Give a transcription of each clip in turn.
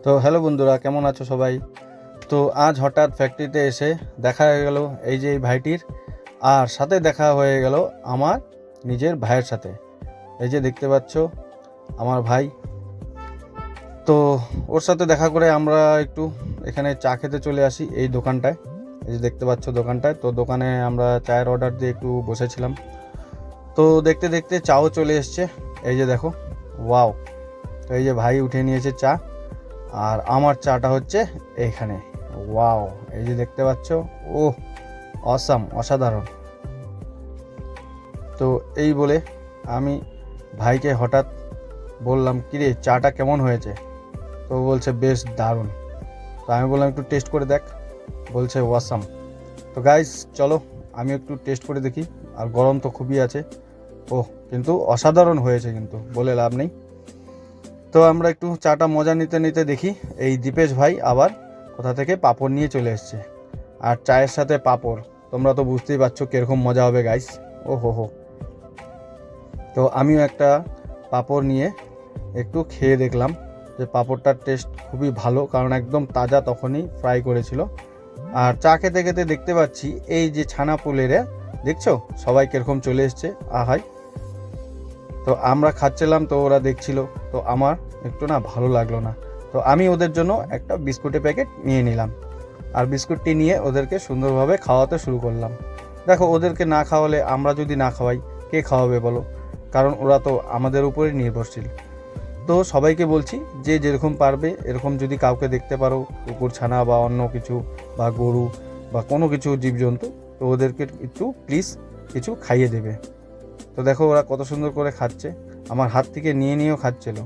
তো হ্যালো বন্ধুরা, কেমন আছো সবাই? তো আজ হঠাৎ ফ্যাক্টরিতে এসে দেখা হয়ে গেল এই যে এই ভাইটির, আর সাথে দেখা হয়ে গেল আমার নিজের ভাইয়ের সাথে। এই যে দেখতে পাচ্ছ আমার ভাই। তো ওর সাথে দেখা করে আমরা একটু এখানে চা খেতে চলে আসি এই দোকানটায়। এই যে দেখতে পাচ্ছ দোকানটায়, তো দোকানে আমরা চায়ের অর্ডার দিয়ে একটু বসেছিলাম। তো দেখতে দেখতে চাও চলে এসছে। এই যে দেখো, ওয়াও! তো এই যে ভাই উঠে নিয়েছে চা, আর আমার চাটা হচ্ছে এইখানে। ওয়াও! এই যে দেখতে পাচ্ছ, ও অসাম, অসাধারণ। তো এই বলে আমি ভাইকে হঠাৎ বললাম, কিরে চাটা কেমন হয়েছে? তো বলছে বেশ দারুণ। তো আমি বললাম একটু টেস্ট করে দেখ। বলছে ওয়াসাম। তো গাইস চলো আমি একটু টেস্ট করে দেখি। আর গরম তো খুবই আছে। কিন্তু অসাধারণ হয়েছে, কিন্তু বলে লাভ নেই। তো আমরা একটু চাটা মজা নিতে নিতে দেখি এই দীপেশ ভাই আবার কোথা থেকে পাঁপড় নিয়ে চলে এসছে। আর চায়ের সাথে পাঁপড়, তোমরা তো বুঝতেই পারছো কীরকম মজা হবে গাইস। ও হো হো! তো আমিও একটা পাঁপড় নিয়ে একটু খেয়ে দেখলাম যে পাঁপড়টার টেস্ট খুবই ভালো, কারণ একদম তাজা তখনই ফ্রাই করেছিল। আর চা খেতে খেতে দেখতে পাচ্ছি এই যে ছানা পুলেরা, দেখছো সবাই কীরকম চলে এসছে আহাই। তো আমরা খাচ্ছিলাম, তো ওরা দেখছিল। তো আমার একটু না ভালো লাগলো না। তো আমি ওদের জন্য একটা বিস্কুটের প্যাকেট নিয়ে নিলাম, আর বিস্কুটটি নিয়ে ওদেরকে সুন্দরভাবে খাওয়াতে শুরু করলাম। দেখো, ওদেরকে না খাওয়ালে, আমরা যদি না খাওয়াই, কে খাওয়াবে বলো? কারণ ওরা তো আমাদের উপরেই নির্ভরশীল। তো সবাইকে বলছি যে যেরকম পারবে এরকম যদি কাউকে দেখতে পারো, কুকুর ছানা বা অন্য কিছু, বা গরু বা কোনো কিছু জীবজন্তু, তো ওদেরকে একটু প্লিজ কিছু খাইয়ে দেবে। তো দেখো ওরা কত সুন্দর করে খাচ্ছে, আমার হাত থেকে নিয়ে নিয়েও খাচ্ছিল।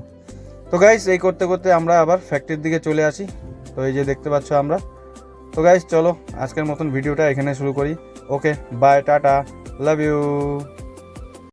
তো গাইস এই করতে করতে আমরা আবার ফ্যাক্টরির দিকে চলে আসি। তো এই যে দেখতে পাচ্ছ আমরা। তো গাইস চলো আজকের মতন ভিডিওটা এখানে শুরু করি। ওকে, বাই, টাটা, লাভ ইউ।